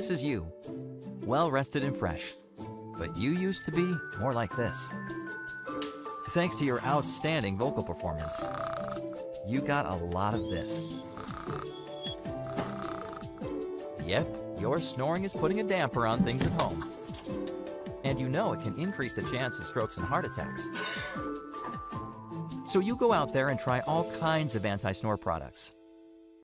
This is you, well rested and fresh. But you used to be more like this. Thanks to your outstanding vocal performance, you got a lot of this. Yep, your snoring is putting a damper on things at home. And you know it can increase the chance of strokes and heart attacks. So you go out there and try all kinds of anti-snore products.